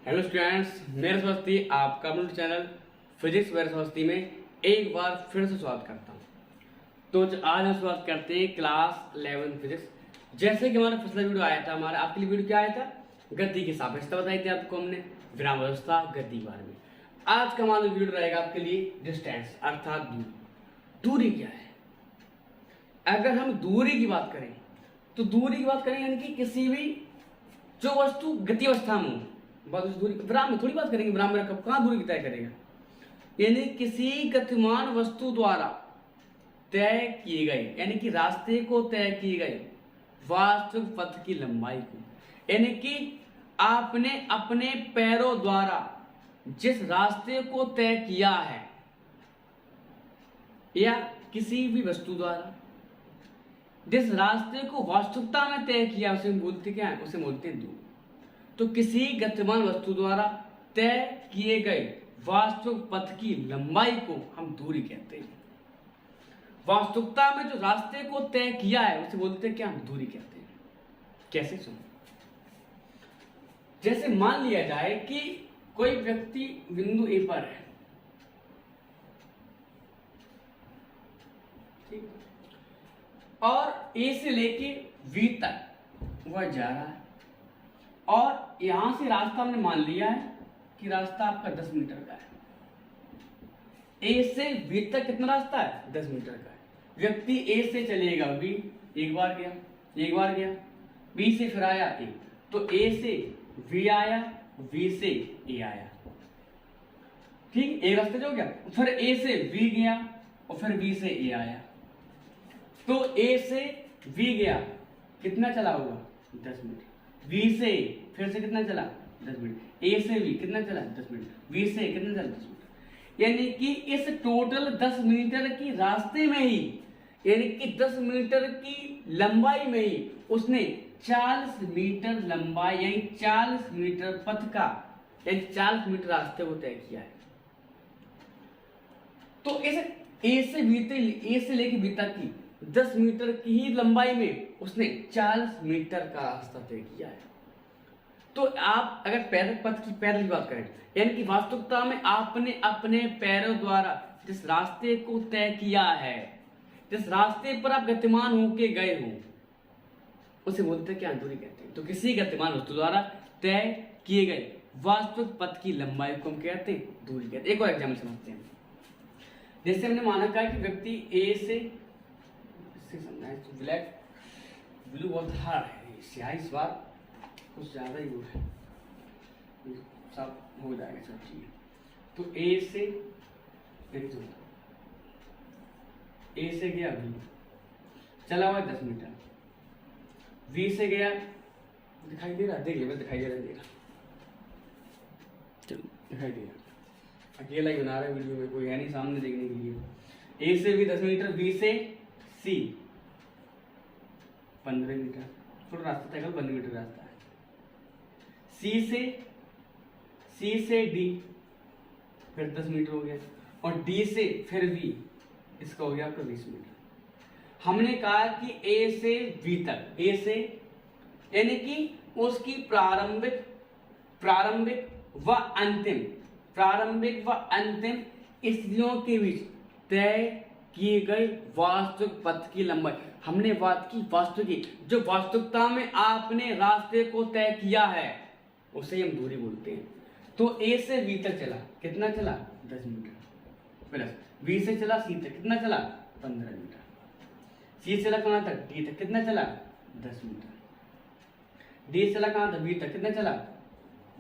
Hello students, मेरा स्वस्ति आपका अपने चैनल फिजिक्स मेरे स्वस्ति में एक बार फिर से स्वागत करता हूँ। तो आज हम शुरुआत करते हैं क्लास 11 फिजिक्स। जैसे कि हमारा पिछला वीडियो आया था, हमारा आपके लिए वीडियो क्या आया था, गति की सापेक्षता बताई थी आपको हमने, विराम अवस्था, गति के बारे में। आज का हमारा वीडियो रहेगा आपके लिए डिस्टेंस अर्थात दूरी। दूरी क्या है? अगर हम दूरी की बात करें तो दूरी की बात करें यानी कि किसी भी जो वस्तु गति अवस्था में हो, बात उस दूरी विराम में थोड़ी बात करेंगे, विराम में कब कहाँ दूरी तय करेगा, यानी किसी गतिमान वस्तु द्वारा तय किए गए यानी कि रास्ते को तय किए गए वास्तविक पथ की लंबाई को, यानी कि आपने अपने पैरों द्वारा जिस रास्ते को तय किया है या किसी भी वस्तु द्वारा जिस रास्ते को वास्तविकता में तय किया उसे बोलते क्या है, उसे बोलते हैं दूरी। तो किसी गतिमान वस्तु द्वारा तय किए गए वास्तविक पथ की लंबाई को हम दूरी कहते हैं। वास्तविकता में जो रास्ते को तय किया है उसे बोलते हैं क्या, हम दूरी कहते हैं। कैसे? सुनो, जैसे मान लिया जाए कि कोई व्यक्ति बिंदु ए पर है, ठीक, और ए से लेके वी तक वह जा रहा है और यहां से रास्ता हमने मान लिया है कि रास्ता आपका 10 मीटर का है। ए से बी तक कितना रास्ता है? 10 मीटर का है। व्यक्ति ए से चलेगा, बी एक बार गया, बी से फिर आया ए, तो ए से वी आया, वी से ए आया, ठीक, एक रास्ता जो गया। फिर ए से वी गया और फिर बी से ए आया, तो ए से वी गया, कितना चला होगा? 10 मीटर। V से फिर से कितना चला? 10 मिनट। A से V कितना चला? 10 मिनट। V से कितना चला? 10 मिनट। यानी कि इस टोटल 10 मीटर की रास्ते में ही, यानी कि 10 मीटर की लंबाई में ही उसने 40 मीटर लंबाई यानी 40 मीटर पथ का यानी 40 मीटर रास्ते को तय किया है। तो इस A से लेके B तक की 10 मीटर की ही लंबाई में उसने 40 मीटर का रास्ता तय किया है। तो आप अगर पैदल पथ की पैदल की बात करें, यानी कि वास्तविकता में आपने अपने पैरों द्वारा जिस रास्ते को तय किया है, जिस रास्ते पर आप गतिमान होके गए हो, उसे बोलते हैं क्या, दूरी कहते हैं। तो किसी गतिमान वस्तु द्वारा तय किए गए वास्तविक पथ की लंबाई को हम कहते हैं दूरी कहते हैं। एक और एग्जाम्पल समझते हैं। जैसे हमने माना कहा कि व्यक्ति ए से समझना है तो ब्लैक ब्लू बहुत हार्ड है, स्याही इस बार कुछ ज़्यादा ही वो है, सब हो जाएगा सब चीज़। तो ए से गया बी, चला हुआ 10 मीटर, बी से गया, दिखाई दे रहा, देख ले, दिखाई दे रहा, चलो दिखाई दे रहा, अकेला ही बना रहा है वीडियो में, कोई है नहीं सामने देखने के लिए। ए से भी 10 मीटर, बी से सी 15 मीटर, थोड़ा रास्ता तय कर, 15 मीटर रास्ता है। सी से डी फिर 10 मीटर हो गया, और डी से फिर बी, इसका हो गया आपका 20 मीटर। हमने कहा कि ए से बी तक, ए से यानी कि उसकी प्रारंभिक व अंतिम स्थितियों के बीच तय किए गए वास्तविक पथ की लंबाई। हमने बात की वास्तविक, जो वास्तविकता में आपने रास्ते को तय किया है उसे हम दूरी बोलते हैं। तो ए से बी तक चला, कितना चला? 10 मीटर, प्लस बी से चला सी तक, कितना चला? 15 मीटर। सी से चला कहां तक? डी तक, कितना चला? 10 मीटर। डी से चला कहां तक? बी तक, कितना चला?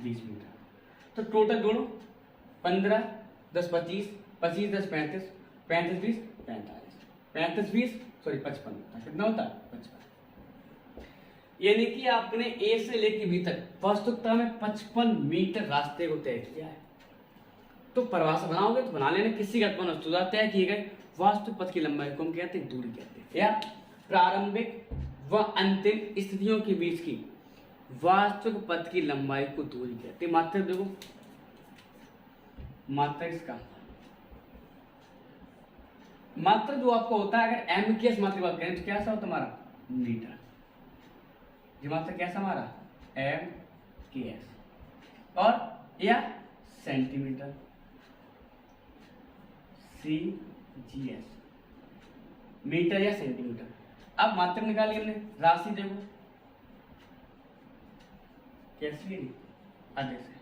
20 मीटर। तो टोटल दोनों 15 10 25, 25 10 35, 35 20 45, 35 20 सॉरी 55, कितना होता है? 55। यानी कि आपने ए से लेके बी तक वास्तविकता में 55 मीटर रास्ते को तय किया है। तो परिभाषा बनाओगे तो बना लेना, किसी गतिमान वस्तु द्वारा तय किए गए वास्तविक पथ की लंबाई को हम कहते हैं दूरी कहते हैं, या प्रारंभिक व अंतिम स्थितियों के बीच की वास्तविक पथ की लंबाई को दूरी कहते हैं। मात्रक देखो, मात्रक इसका मात्र जो आपको होता है, अगर एम की मात्रा की बात करें तो कैसा होता है हमारा? मीटर। ये मात्रा कैसा हमारा? एम के एस। और या सेंटीमीटर, CGS, मीटर या सेंटीमीटर। अब मात्रक निकाली हमने, राशि देखो कैसी है, आदेश है,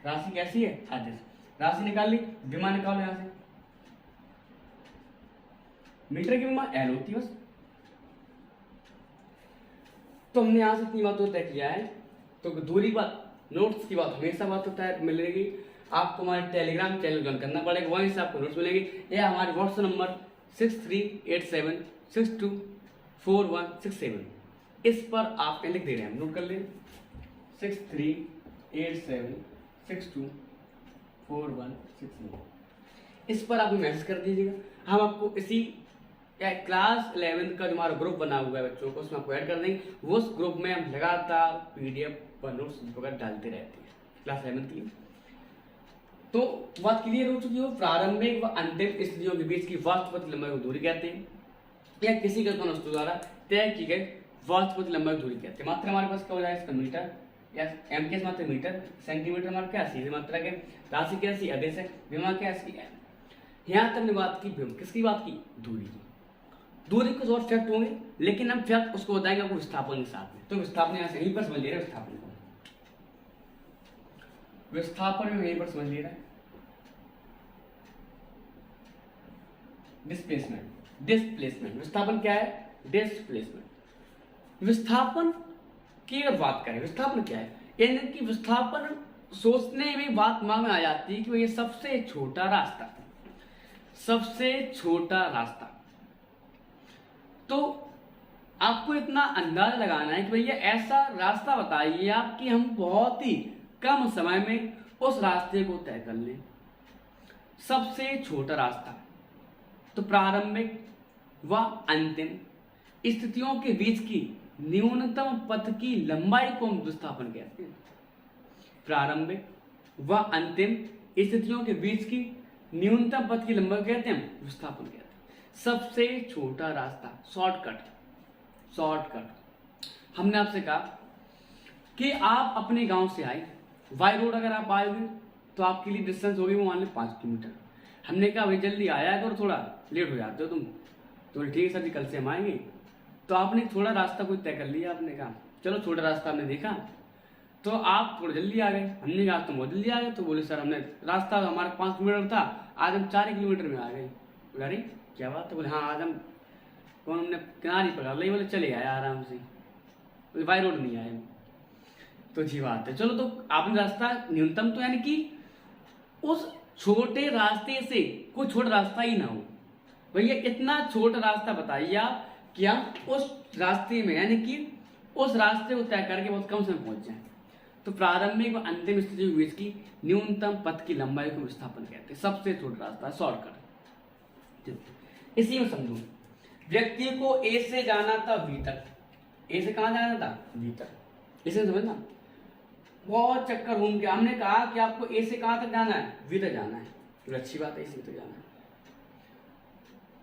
राशि कैसी है, आदेश। राशि निकाल ली, विमा निकालो यहां से, मीटर की विमा L होती है बस। तो हमने यहां से इतनी बातों तय किया है। तो दूरी बात, नोट्स की बात हमेशा बात होता है मिलेगी। आपको हमारे टेलीग्राम चैनल ज्वाइन करना पड़ेगा, वहीं से आपको नोट्स मिलेगी, या हमारे व्हाट्सएप नंबर 6387624167, इस पर आप लिख दे रहे हैं, नोट कर लें 6387624167, इस पर आप मैसेज कर दीजिएगा। हम आपको इसी क्लास 11 का जो हमारा ग्रुप बना हुआ है बच्चों को, उसमें आपको ऐड कर देंगे। वो उस ग्रुप में हम लगातार PDF पर नोट्स वगैरह डालते रहते हैं क्लास 11 के लिए। तो बात क्लियर हो चुकी हो, प्रारंभिक व अंतिम स्थितियों के बीच की वास्तविक लंबाई को दूरी कहते हैं, या किसी कल्पना वस्तु द्वारा तय की गई वास्तविक लंबाई को दूरी कहते हैं। मात्रा हमारे पास क्या हो जाएगा, इसका मीटर, या M के मात्रा मीटर, सेंटीमीटर हमारा क्या सीधी मात्रा के, राशि क्या सी आदेश है, विमा क्या है। यहाँ तक हमने बात की किसकी बात की, दूरी की। दूरी कुछ और फैक्ट होंगे, लेकिन हम फैक्ट उसको बताएंगे आपको विस्थापन के साथ में। तो विस्थापन यहाँ से यहीं पर समझ ले रहे हैं, विस्थापन में यहीं पर समझ ले रहा है। डिस्प्लेसमेंट, विस्थापन क्या है, डिस्प्लेसमेंट। विस्थापन की अगर बात करें, विस्थापन क्या है, यानी कि विस्थापन सोचने में बात दिमाग में आ जाती है कि ये सबसे छोटा रास्ता, सबसे छोटा रास्ता। तो आपको इतना अंदाज लगाना है कि भैया ऐसा रास्ता बताइए आप कि हम बहुत ही कम समय में उस रास्ते को तय कर लें। सबसे छोटा रास्ता, तो प्रारंभिक व अंतिम स्थितियों के बीच की न्यूनतम पथ की लंबाई को हम विस्थापन कहते हैं। प्रारंभिक व अंतिम स्थितियों के बीच की न्यूनतम पथ की लंबाई कहते हैं, विस्थापन कहते हैं। सबसे छोटा रास्ता, शॉर्टकट। हमने आपसे कहा कि आप अपने गांव से आए, बाई रोड अगर आप आएंगे तो आपके लिए डिस्टेंस होगी वो मान लो 5 किलोमीटर। हमने कहा भाई जल्दी आया करो, थोड़ा लेट हो जाते हो तुम, तो ठीक है सर जी कल से हम आएंगे। तो आपने थोड़ा रास्ता कोई तय कर लिया, आपने कहा चलो छोटा रास्ता हमने देखा, तो आप थोड़ा जल्दी आ गए। हमने कहा तुम बहुत जल्दी आ गए, तो बोले सर हमने रास्ता हमारा 5 किलोमीटर था, आज हम 4 किलोमीटर में आ गए। अरे क्या बात है, बोले हाँ आज हम कौन हमने किनारे पकड़ ली, बोले चले आए आराम से, बोले बाई रोड नहीं आए। तो अच्छी बात है, चलो तो आपने रास्ता न्यूनतम, तो यानी कि उस छोटे रास्ते से कोई छोटा रास्ता ही ना हो। भैया इतना छोटा रास्ता बताइए आप कि हम उस रास्ते में, यानी कि उस रास्ते को तय करके बहुत कम समय पहुंच जाए। तो प्रारंभिक और अंतिम स्थिति के बीच की न्यूनतम पथ की लंबाई को विस्थापन कहते हैं। सबसे छोटा रास्ता, शॉर्टकट। इसी में समझो, व्यक्ति को ए से जाना था बी तक, ए से कहां जाना था, बी तक। इसे समझना, बहुत चक्कर घूम के हमने कहा कि आपको ए से कहां तक जाना है, बी तक जाना है, तो अच्छी बात है, इसी तक जाना है।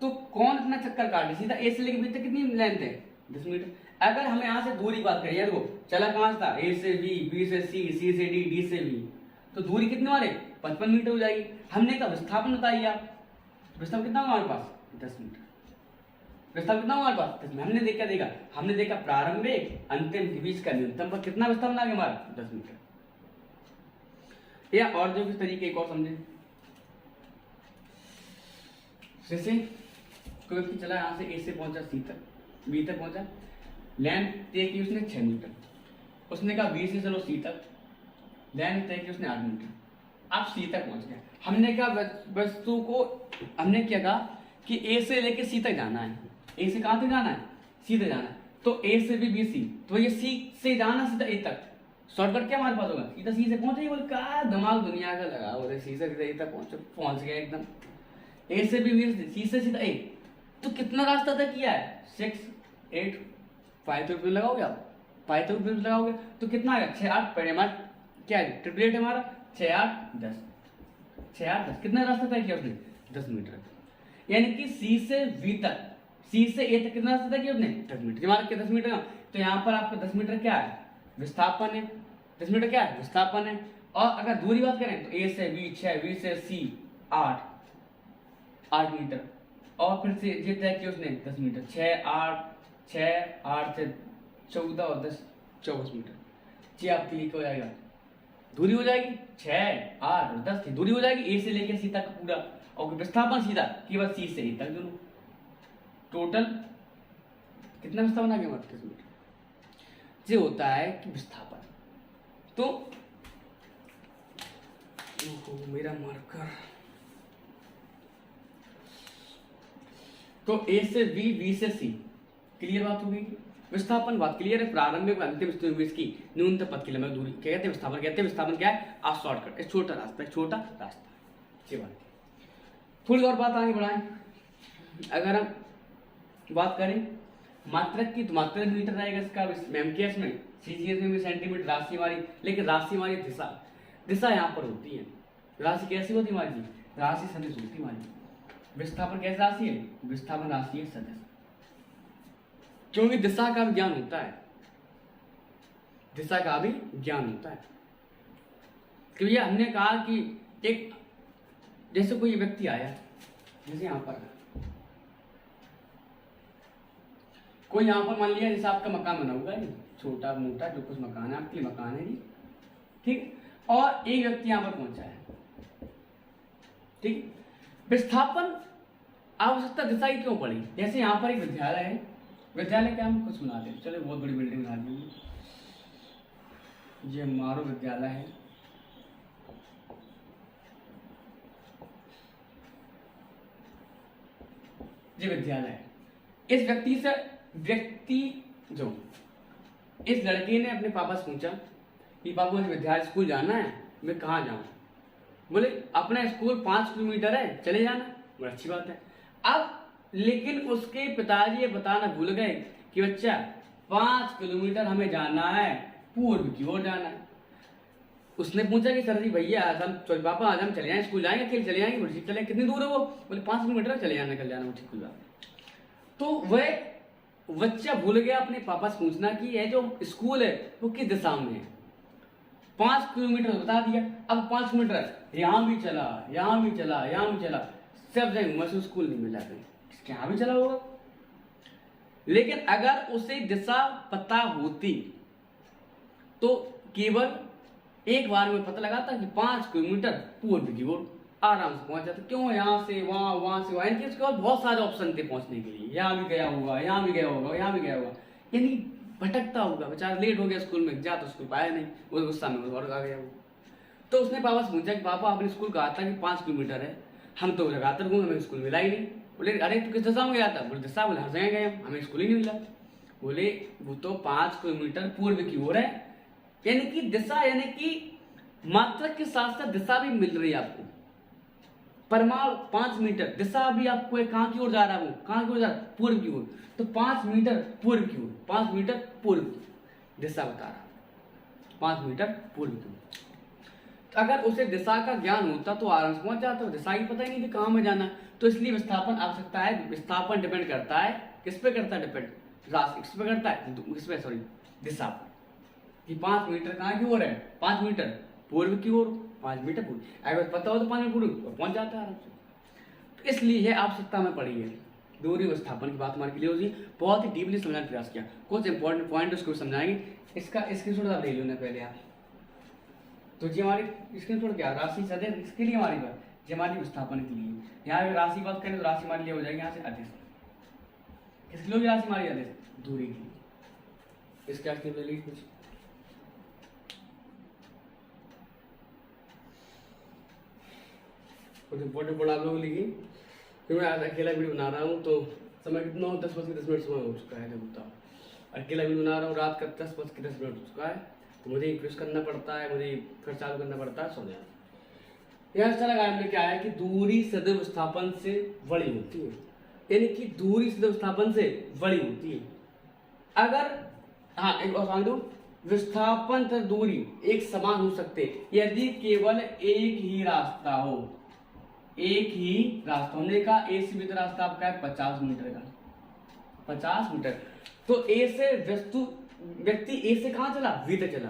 तो कौन इतना चक्कर काटे, सीधा ए से लेके बी तक कितनी लेंथ है, 10 मीटर। अगर हमें यहां से दूरी बात करिए, देखो चला कहां से था, ए से बी, बी से सी, सी से डी, डी से बी, तो दूरी कितनी हमारे 55 मीटर हो जाएगी। हमने कहा विस्थापन बताइए आप, विस्थापन कितना हमारे पास, 10 मीटर। विस्थापन कितना हमारे पास, 10 मीटर। हमने देखा प्रारंभिक अंतिम के बीच का न्यूनतम पर कितना विस्थापन आ गया हमारा, 10 मीटर। या और जो किस तरीके एक और समझे, जैसे कोई व्यक्ति चला यहां से ए से पहुंचा सी तक, बी तक पहुंचा, लेंथ तय की उसने 6 मीटर, उसने कहा बी से चलो सी तक, लेंथ तय की उसने 8 मीटर, आप सी तक पहुंच गए। हमने कहा वस्तु को हमने क्या कहा कि ए से लेके सी तक जाना है, ए से कहां तक जाना है, सी तक जाना है। तो ए से बी सी, तो ये सी से जाना सीधा ए तक, शॉर्टकट क्या हमारे पास होगा, सीधा सी से पहुंचे। बोल क्या दिमाग दुनिया का लगा, बोले सी से ए तक पहुंच गए एकदम। ए से बी सी से सीधा ए, तो कितना रास्ता तय किया है, 6 8 5 रुपये लगाओगे आप, 5 रुपये लगाओगे तो कितना आएगा, 6 8 पड़े हमारा क्या है, ट्रिपलेट हमारा 6 8 10, 6 8 10, कितना रास्ता तय किया उसने, 10 मीटर। यानी कि सी से वी तक, सी से ए तक कितना रास्ता तय किया उसने, 10 मीटर। हमारा क्या 10 मीटर, तो यहाँ पर आपका 10 मीटर क्या है, विस्थापन है। 10 मीटर क्या है? विस्थापन है। और अगर दूरी बात करें तो ए से बी 6, बी से सी 8 मीटर, और फिर से ये तय किया उसने 10 मीटर, 6 8 से 14 और 10 24 मीटर। जी आपके लिए क्या हो जाएगा? दूरी हो जाएगी 6 8 और 10 की दूरी हो जाएगी ए से लेकर सी तक पूरा, और विस्थापन सीधा केवल सी से ई तक दोनों। टोटल कितना विस्थापन आ गया हमारे 30 मीटर। ये होता है कि विस्थापन। तो मेरा मार्कर, तो ए से बी, बी से सी, क्लियर बात हो गई। विस्थापन बात क्लियर है। प्रारंभिक और अंतिम बिंदु की न्यूनतम पथ की लंबाई दूरी क्या कहते हैं? विस्थापन कहते हैं। विस्थापन क्या है? आप शॉर्टकट, एक छोटा रास्ता, एक छोटा रास्ता। अच्छी बात। थोड़ी और बात आगे बढ़ाएं। अगर हम बात करें मात्रक की, तो मात्रक मीटर रहेगा इसका एमकेएस में, सीजीएस में भी सेंटीमीटर राशि हमारी, लेकिन राशि हमारी दिशा यहाँ पर होती है। राशि कैसी होती है हमारी जी? राशि सदिश होती है हमारी। विस्थापन कैसी राशि है? विस्थापन राशि है सदिश, क्योंकि दिशा का भी ज्ञान होता है, दिशा का भी ज्ञान होता है। तो ये हमने कहा कि एक जैसे कोई व्यक्ति आया, जैसे यहाँ पर कोई यहाँ पर मान लिया, जैसे आपका मकान बना हुआ है, छोटा मोटा जो कुछ मकान है आपके लिए मकान है जी, ठीक। और एक व्यक्ति यहाँ पर पहुंचा है, ठीक। विस्थापन आवश्यकता दिशा की क्यों पड़ी? जैसे यहाँ पर एक विद्यालय है, विद्यालय क्या हम कुछ बना दे, चलो बहुत बड़ी बिल्डिंग बना दी, ये हमारा विद्यालय है, ये विद्यालय है। इस इस लड़के ने अपने पापा से पूछा कि पापा मुझे विद्यालय स्कूल जाना है, मैं कहाँ जाऊँ? बोले अपना स्कूल 5 किलोमीटर है, चले जाना। बड़ी अच्छी बात है। अब लेकिन उसके पिताजी ये बताना भूल गए कि बच्चा 5 किलोमीटर हमें जाना है, पूर्व की ओर जाना है। उसने पूछा कि सर जी भैया आज हम पापा आज हम चले जाएं, स्कूल जाएंगे, अकेले चले जाएंगे? बोले चले। कितनी दूर है वो? बोले 5 किलोमीटर, चले जाना, कल जाना। वो ठीक हुआ। तो वह बच्चा भूल गया अपने पापा से पूछना कि यह जो स्कूल है वो किस दिशा में है। 5 किलोमीटर बता दिया। अब 5 किलोमीटर यहाँ भी चला, यहाँ भी चला, यहाँ भी चला, सब जगह मुझे स्कूल नहीं मिला, यहाँ भी चला होगा। लेकिन अगर उसे दिशा पता होती तो केवल एक बार में पता लगाता कि 5 किलोमीटर पूर्व की ओर, आराम से पहुंच जाता। क्यों? यहाँ से वहां, वहां से वहां, यानी उसके बाद बहुत सारे ऑप्शन थे पहुंचने के लिए। यहाँ भी गया होगा, यहाँ भी गया होगा, यहाँ भी गया होगा, यानी भटकता होगा बेचारा। लेट हो गया स्कूल में, जा तो स्कूल पाया नहीं, वो गुस्सा में और आ गया वो। तो उसने पापा से पूछा कि पापा आपने स्कूल कहा था कि 5 किलोमीटर है, हम तो लगातार घूमे, हमें स्कूल मिला ही नहीं। बोले अरे तू किस दिशा में गया था? बोले दिशा। बोले हर जगह गए, हमें स्कूल ही नहीं मिला। बोले वो तो 5 किलोमीटर पूर्व की ओर है, यानी कि दिशा, यानी कि मात्रक के साथ साथ दिशा भी मिल रही है आपको। परमाणु 5 मीटर, दिशा भी आपको कहाँ की ओर जा रहा है? वो कहाँ की ओर जा रहा है? पूर्व की ओर। तो 5 मीटर पूर्व की ओर, 5 मीटर पूर्व दिशा बता रहा है, 5 मीटर पूर्व की ओर। तो अगर उसे दिशा का ज्ञान होता तो आराम से पहुंच जाता, दिशा ही पता ही नहीं थी कहाँ में जाना। तो इसलिए विस्थापन आवश्यकता है। विस्थापन डिपेंड करता है किस पे करता है? डिपेंड राशि किस पे करता है? किस पे? सॉरी, दिशा पर। कि 5 मीटर कहाँ की ओर है? 5 मीटर पूर्व की ओर, 5 मीटर पूर्व। अगर पता हो तो 5 मीटर पूर्व पहुंच जाता है आराम से। तो इसलिए यह आवश्यकता में पड़ी है। दूरी विस्थापन की बात हमारे क्लियर होगी। बहुत ही डीपली समझने का प्रयास किया। कुछ इंपॉर्टेंट पॉइंट उसको समझाएंगे। इसका स्क्रीनशॉट आप ले लो ना पहले आप। तो जी हमारी स्क्रीनशॉट क्या? राशि सदैव इसके लिए हमारी बात, जी हमारी विस्थापन के लिए। यहाँ अगर राशि बात करें तो राशि हमारे लिए हो जाएगी यहाँ से आदेश। किसके लिए राशि हमारी आदेश? दूरी की। इसके आगे ले लीजिए कुछ इंपॉर्टेंट पढ़ा आप लोग लिखिए, क्योंकि मैं आज अकेला वीडियो बना रहा हूँ। तो समय कितना हो? 10:10 समय हो चुका है। जब बताओ अकेला वीडियो बना रहा हूँ, रात का 10:10 हो चुका है। तो मुझे इंक्रीज करना पड़ता है, मुझे फिर चालू करना पड़ता है, सो जाना। यह अच्छा लगा हमने क्या है कि दूरी सदैव विस्थापन से बड़ी होती है, यानी कि दूरी सदैव विस्थापन से बड़ी होती है। अगर हाँ एक और समझ दो, विस्थापन तथा दूरी एक समान हो सकते यदि केवल एक ही रास्ता हो। एक ही रास्ता, हमने कहा ए से बी का रास्ता आपका है 50 मीटर का, 50 मीटर। तो ए से व्यक्ति ए से कहाँ चला? बी तक चला।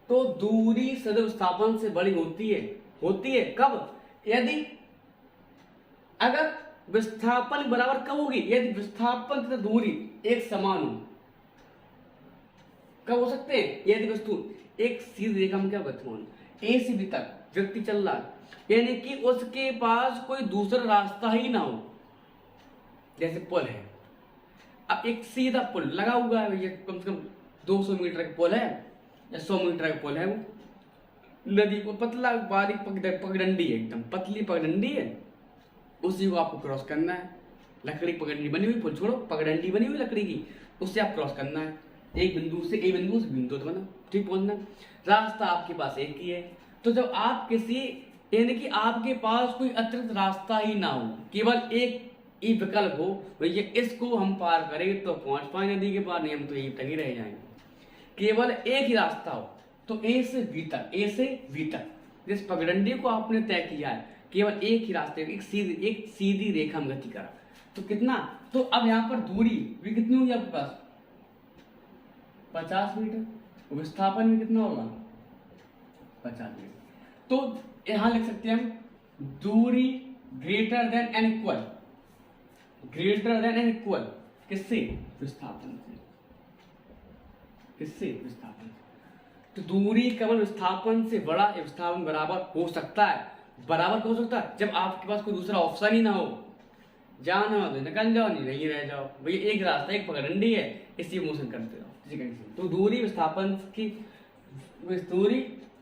तो दूरी सदैव विस्थापन से बड़ी होती है कब? यदि अगर विस्थापन बराबर कब होगी? यदि विस्थापन तथा दूरी एक समान हो। कब हो सकते हैं? यदि वस्तु एक सीधी रेखा में क्या गतिमान ए से बी तक व्यक्ति चल रहा है, यानी कि उसके पास कोई दूसरा रास्ता ही ना हो। जैसे पुल है, अब एक सीधा पुल लगा हुआ है, ये कम से कम 200 मीटर का पुल है या 100 मीटर का पुल है, वो नदी को पतला बारीक पगडंडी है, एकदम पतली पगडंडी है, उसी को आपको क्रॉस करना है। लकड़ी पगडंडी बनी हुई, पुल छोड़ो, पगडंडी बनी हुई लकड़ी की, उससे आप क्रॉस करना है। एक बिंदु से ए बिंदु से बिंदु तक बना, ठीक पहुंचना। रास्ता आपके पास एक ही है। तो जब आप किसी, यानी कि आपके पास कोई अतिरिक्त रास्ता ही ना हो, केवल एक ही विकल्प हो, भैया इसको हम पार करें तो पहुंच पाए नदी के पार, नहीं हम तो यहीं तक ही रह जाएंगे। केवल एक ही रास्ता हो, तो ए से बी तक, ए से बी तक जिस पगडंडी को आपने तय किया है, केवल एक ही रास्ते, एक सीधी रेखा में गति करा, तो कितना? तो अब यहाँ पर दूरी भी कितनी होगी आपके पास? 50 मीटर। विस्थापन में कितना होगा? 50 मीटर। तो यहां लिख सकते हैं हम दूरी greater than and equal, greater than and equal किससे? विस्थापन से। किससे? विस्थापन से। तो दूरी केवल विस्थापन से बड़ा या विस्थापन बराबर हो सकता है। बराबर हो सकता है जब आपके पास कोई दूसरा ऑप्शन ही ना हो, जाना हो तो निकल जाओ, नहीं रह जाओ, भैया एक रास्ता, एक पगडंडी है, इसी मोशन करते रहो। तो दूरी विस्थापन की, दूरी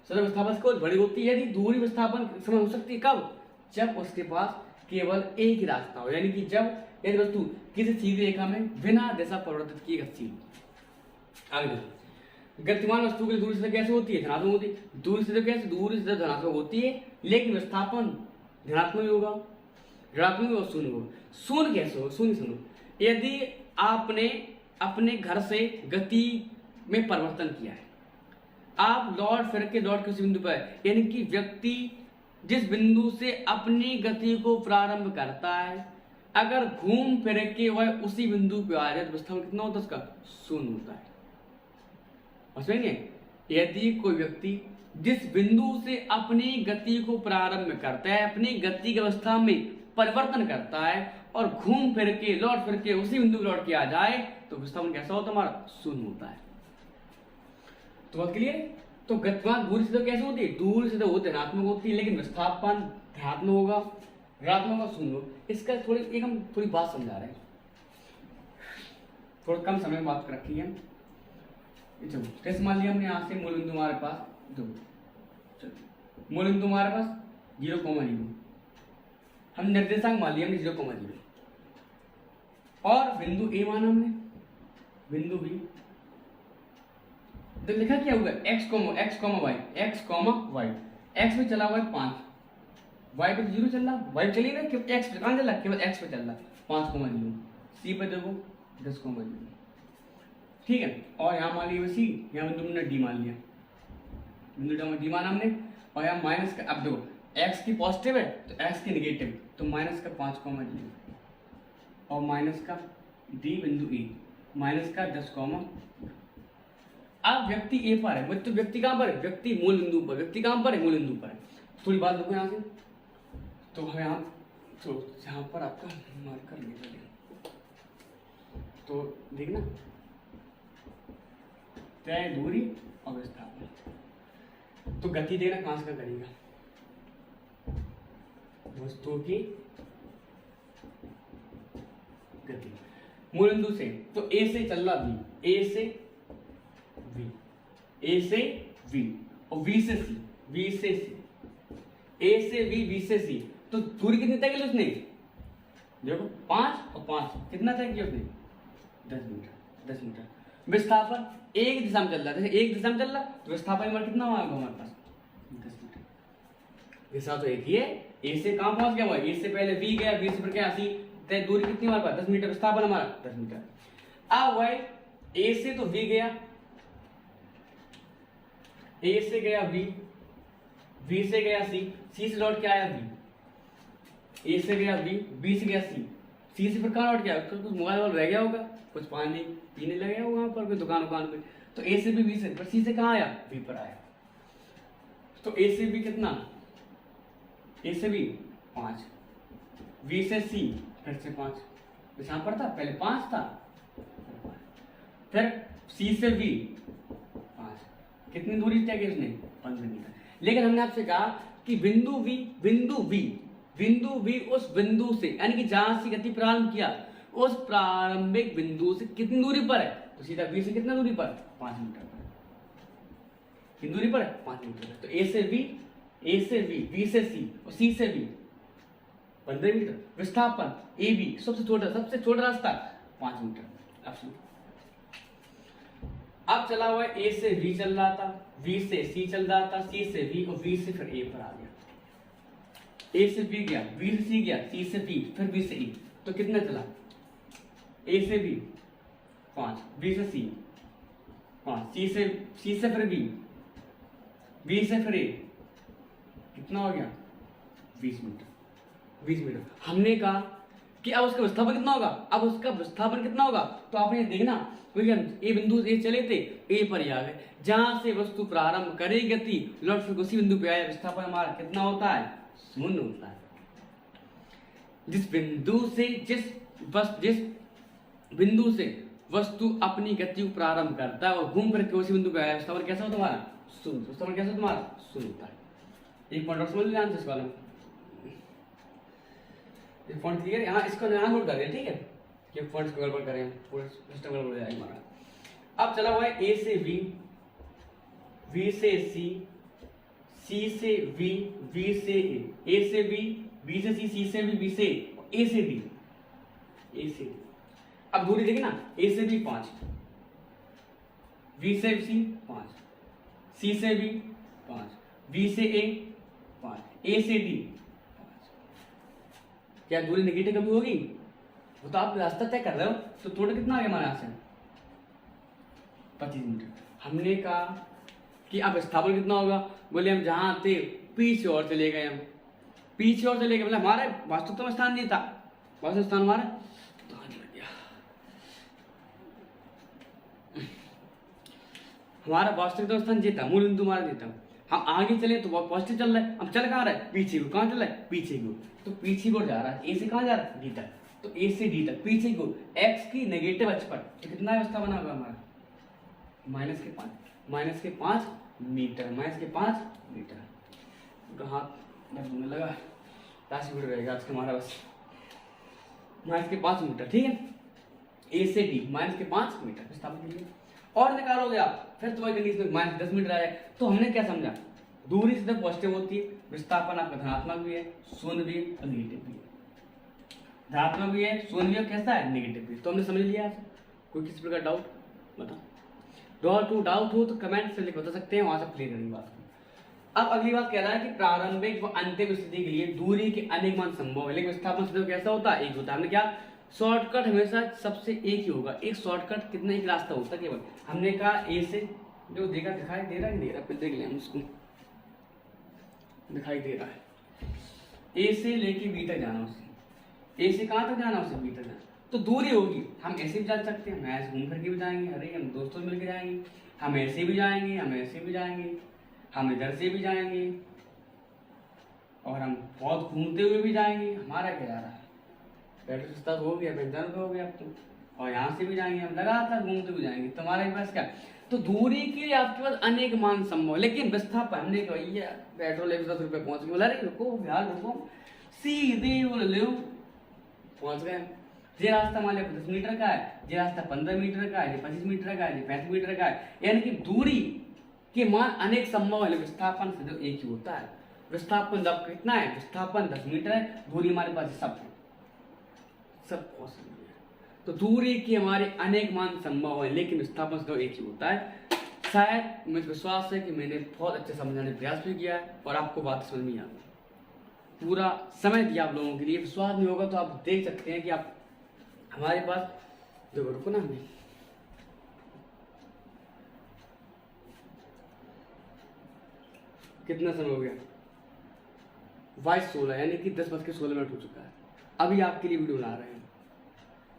सदैव विस्थापन से बहुत बड़ी होती है। यदि दूरी विस्थापन समय हो सकती है कब? जब उसके पास केवल एक ही रास्ता हो, यानी कि जब यदि वस्तु किसी सीधी रेखा में बिना दिशा परिवर्तित किए गतिशील हो। आगे देखो, गतिमान वस्तु की दूरी से कैसे होती है? धनात्मक होती है। दूरी से कैसे? दूरी से धनात्मक होती है, लेकिन विस्थापन धनात्मक ही होगा, ऋणात्मक और शून्य होगा। शून्य कैसे हो? शून्य सुनो, यदि आपने अपने घर से गति में परिवर्तन किया है, आप लौट के उसी बिंदु पर, यानी कि व्यक्ति जिस बिंदु से अपनी गति को प्रारंभ करता है, अगर घूम फिर के वह उसी बिंदु पे आ जाए तो विस्थापन कितना होता है? उसका शून्य होता है। समझेंगे? यदि कोई व्यक्ति जिस बिंदु से अपनी गति को प्रारंभ करता है, अपनी गति की अवस्था में परिवर्तन करता है और घूम फिर के लौट फिर के उसी बिंदु लौट के आ जाए, तो विस्थापन कैसा होता है? हमारा शून्य होता है। तो बात क्लियर? तो गतिमान दूरी से तो कैसे होती है? दूरी से तो वो धनात्मक होती है, लेकिन विस्थापन धनात्मक होगा, ऋणात्मक और शून्य होगा। इसका हम थोड़ी बात समझा रहे हैं, थोड़ा कम समय में बात कर रखी है। कैसे मान लिया हमने, यहाँ से मूल बिंदु हमारे पास, मूल बिंदु हमारे पास 0,0, हम निर्देशांक मान लिया हमने 0,0, और बिंदु ए माना हमने, बिंदु बी, तो लिखा क्या होगा? x, y, x में चला हुआ है 5, y पे 0 चल रहा, y चलिए ना, x पे कहाँ चल रहा? केवल x पे चल रहा, 5,0, c पे देखो 10,0, ठीक है। और यहाँ मान लिया c, यहाँ बिंदु हमने d मान लिया, बिंदु d माना हमने, और यहाँ माइनस का, अब देखो x की पॉजिटिव है तो x की निगेटिव, तो माइनस का 5,0 और माइनस का d बिंदु e, माइनस का 10, अब व्यक्ति ए पर है, तो व्यक्ति कहां पर है? व्यक्ति मूल बिंदु पर, व्यक्ति कहां पर है? मूल बिंदु पर है। थोड़ी बात देखो यहाँ से, तो यहाँ तो यहाँ पर आपका मार्कर ले, तो देखना तय दूरी और विस्थापन, तो गति देना कहां से करेगा? वस्तु की गति मूल बिंदु से, तो ए से चल रहा बी, ए से V, A से V और V से C, V से C, A से V, V से C, तो दूरी कितनी तय की उसने? देखो 5 और 5 कितना तय किया उसने? 10 मीटर। विस्थापन एक दिशा में चल रहा है, जैसे एक दिशा में चल रहा तो विस्थापन कितना होगा हमारे पास? 10 मीटर। दिशा तो एक ही है, A से कहाँ पहुंच गया हुआ? A से पहले V गया, V से फिर क्या C, तय दूरी कितनी हमारे पास? 10 मीटर। विस्थापन हमारा 10 मीटर। अब वह A से तो V गया, A से गया V, V से गया C, C से लौट के आया V, A से गया V, B से गया C, C से फिर कहाँ लौट गया? कुछ मोबाइल रह गया होगा, कुछ पानी पीने लगे होगा वहाँ पर, कोई दुकान पे, तो A से भी B से, फिर C से कहाँ आया? V पर आया। तो ए से बी कितना, ए से बी 5, बी से सी फिर से 5, यहाँ पर था पहले 5 था, फिर सी से बी 5, कितनी दूरी तय की उसने 15 मीटर। लेकिन हमने आपसे कहा कि बिंदु वी उस बिंदु से यानी कि जहां से गति प्रारंभ किया उस प्रारंभिक बिंदु से कितनी दूरी पर है, तो सीधा बी से कितना दूरी पर 5 मीटर पर, कितनी दूरी पर है 5 मीटर। तो ए से बी, बी से सी और सी से बी 15 मीटर। विस्थापन ए बी सबसे छोटा रास्ता 5 मीटर। अब चला हुआ ए से बी चल रहा था, बी से सी चल रहा था, सी से बी और बी से फिर ए पर आ गया। ए से बी गया, बी से सी गया, सी से बी फिर बी से ई, तो कितना चला, ए से बी 5, बी से सी 5, सी से फिर बी से फिर ए, कितना हो गया 20 मीटर। हमने कहा कि अब उसका विस्थापन कितना होगा, अब उसका विस्थापन कितना होगा, तो आपने देखना क्योंकि हम ए बिंदु से चले थे, ए पर ही आ गए, जहां से वस्तु प्रारंभ करेगी गति लौट फिर उसी बिंदु पे आया, विस्थापन हमारा कितना होता है 0 होता है। जिस बिंदु से वस्तु अपनी गति को प्रारंभ करता है और घूम फिर के उसी बिंदु पे आया, विस्थापन कैसा होता है हमारा 0, विस्थापन कैसा तुम्हारा 0 होता है। एक पॉइंट और समझ लेना इस वाला, ये पॉइंट क्लियर है, यहाँ इसको यहाँ नोट कर दिया, ठीक है, कि पॉइंट्स को गड़बड़ करें पूरा सिस्टम गड़बड़ हो जाएगा हमारा। अब चला हुआ है ए से बी, बी से सी, सी से बी, बी से ए से बी, बी से सी, सी से बी, बी से ए से डी, ए से डी। अब दूरी देखिए ना, ए से बी 5, बी से सी 5, सी से बी 5, बी से ए 5, ए से डी 5। क्या दूरी नेगेटिव कभी होगी, वो तो आप रास्ता तय कर रहे हो, तो टोटल कितना आ गया हमारे यहाँ से 25 मीटर। हमने कहा कि अब विस्थापन कितना होगा, बोले हम जहां थे पीछे और चले गए, हम पीछे और चले गए, मतलब हमारे वास्तविकता स्थान नहीं था, वास्तविक स्थान हमारा तो आगे लग गया, हमारा वास्तविकता स्थान जीता, मूल बिंदु हमारा जीता। हम आगे चले तो बहुत पॉजिटिव चल रहा है, हम चल कहाँ रहे पीछे को, कहाँ चल रहा है पीछे को, तो पीछे को जा रहा है, ए से कहाँ जा रहा है डी तक, तो ए से डी तक पीछे को एक्स की नेगेटिव अक्ष पर, तो कितना व्यवस्था बना होगा हमारा -5 मीटर, -5 मीटर। हाथ लगने लगा, 10 मीटर रहेगा आज का हमारा बस, -5 मीटर, ठीक है, ए से डी -5 मीटर विस्थापन के लिए। और निकालोगे आप फिर तुम्हारी कंडीशन में -10 मीटर आया। तो हमने क्या समझा, दूरी सीधे पॉजिटिव होती है, विस्थापन आपका धनात्मक भी है, शून्य भी और नेगेटिव भी है, धनात्मक भी है, शून्य भी है, कैसा है नेगेटिव भी। तो हमने समझ लिया, कोई किसी प्रकार डाउट बताओ, डाउट हो तो कमेंट से लिख बता सकते हैं, वहां से क्लियर करेंगे बात को। अब अगली बात कह रहा है कि प्रारंभिक व अंतिम स्थिति के लिए दूरी के अनेक मान संभव है, लेकिन विस्थापन सिद्ध कैसा होता है, एक होता है। हमने क्या शॉर्टकट हमेशा सबसे एक ही होगा, एक शॉर्टकट कितना एक रास्ता होता है केवल। हमने कहा ए से जो देखा दिखाई दे रहा है, नहीं दे रहा, फिर देख लें उसको, दिखाई दे रहा है, ए से लेके बी तक जाना, उसे ए से कहाँ तक जाना, उसे बी तक जाना, तो दूरी होगी। हम ऐसे भी जा सकते हैं, हम ऐसे घूम करके भी जाएंगे, अरे हम दोस्तों मिलकर जाएंगे, हम ऐसे भी जाएंगे, हम ऐसे भी जाएंगे, हम इधर से भी जाएंगे, और हम बहुत घूमते हुए भी जाएंगे। हमारा क्या जा रहा है, पेट्रोल सस्ता हो गया, पेंशन हो गया अब तो, और यहाँ से भी जाएंगे, हम लगातार घूमते हुए जाएंगे। तुम्हारे पास क्या, तो दूरी के लिए आपके पास अनेक मान संभव, लेकिन विस्थापन हमने कहा भैया पेट्रोल 110 रुपये पहुंच गए, बोला अरे रुको बिहार रुको, सीधे बोल लो पहुंच गए। ये रास्ता मान लिया 10 मीटर का है, ये रास्ता 15 मीटर का है, ये 25 मीटर का है, ये 35 मीटर का है, यानी कि दूरी के मान अनेक संभव है, विस्थापन से जो एक ही होता है। विस्थापन जब कितना है, विस्थापन 10 मीटर है, दूरी हमारे पास सब पॉसिबल है। तो दूरी के हमारे अनेक मान संभव है, लेकिन विस्थापन से एक ही होता है। शायद मुझे विश्वास है कि मैंने बहुत अच्छे समझाने का प्रयास भी किया है और आपको बात समझ में आ गई। पूरा समय दिया आप लोगों के लिए, विश्वास नहीं होगा तो आप देख सकते हैं कि आप हमारे पास देखो, रुको ना, हमें कितना समय हो गया, 22:16 यानी कि 10:16 हो चुका है। अभी आपके लिए वीडियो बना रहे हैं,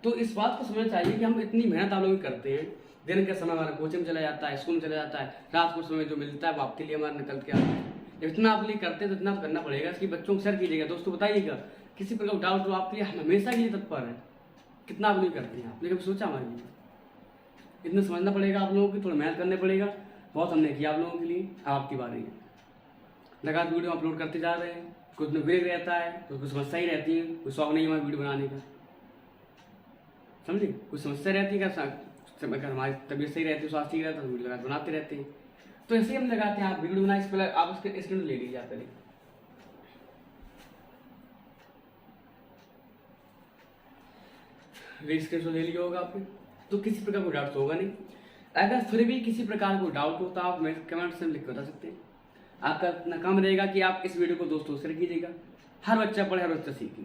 तो इस बात को समझना चाहिए कि हम इतनी मेहनत आप लोग करते हैं, दिन का समय हमारा कोचिंग चला जाता है, स्कूल में चला जाता है, रात को समय जो मिलता है वो आपके लिए हमारा निकल के आता है। इतना आप लिए करते हैं तो इतना तो करना पड़ेगा। इसकी बच्चों को शेयर कीजिएगा, दोस्तों बताइएगा किसी प्रकार डाउट हो आपके लिए, हम हमेशा के लिए तत्पर है। कितना आप लिए करते हैं, आपने कभी सोचा हमारे लिए? इतना समझना पड़ेगा आप लोगों की, थोड़ा मेहनत करने पड़ेगा। बहुत हमने किया आप लोगों के लिए, आपकी बारी है। लगातार वीडियो अपलोड करते जा रहे हैं, कुछ में ब्रेक रहता है, कुछ समस्या ही रहती है, कोई शौक नहीं है हमारे वीडियो बनाने का, समझे? कुछ समस्या रहती है क्या, हमारी तबीयत सही रहती है, स्वास्थ्य सही रहता है तो वीडियो लगाते बनाते रहते हैं। तो ऐसे ही हम लगाते हैं। आप वीडियो बनाए, इससे पहले आप उसके स्क्रीन ले लीजिए। आप पहले स्क्रीन ले लिया होगा आपने, तो किसी प्रकार को डाउट होगा नहीं। अगर फिर भी किसी प्रकार को डाउट होता है, आप मेरे कमेंट से लिख के बता सकते हैं। आपका इतना काम रहेगा कि आप इस वीडियो को दोस्तों से शेयर कीजिएगा। हर बच्चा पढ़े, हर बच्चा सीखे।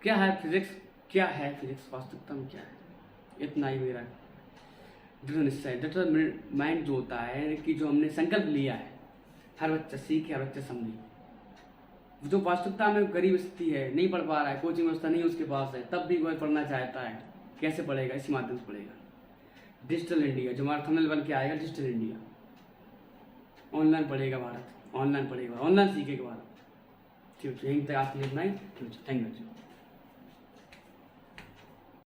क्या है फिजिक्स, क्या है फिजिक्स, वास्तविकता में क्या है, इतना ही मेरा दृढ़ निश्चय, डिटरमाइंड जो होता है कि जो हमने संकल्प लिया है, हर बच्चा सीखे, हर बच्चा समझे। जो वास्तविकता में गरीब स्थिति है, नहीं पढ़ पा रहा है, कोचिंग व्यवस्था नहीं उसके पास है, तब भी वह पढ़ना चाहता है, कैसे पढ़ेगा? इसी माध्यम से पढ़ेगा। डिजिटल इंडिया जो हमारा थंबनेल बन के आएगा, डिजिटल इंडिया, ऑनलाइन पढ़ेगा भारत, ऑनलाइन पढ़ेगा, ऑनलाइन सीखेगा भारत। ठीक है, यहीं तक आपके लिए इतना ही। Thank you.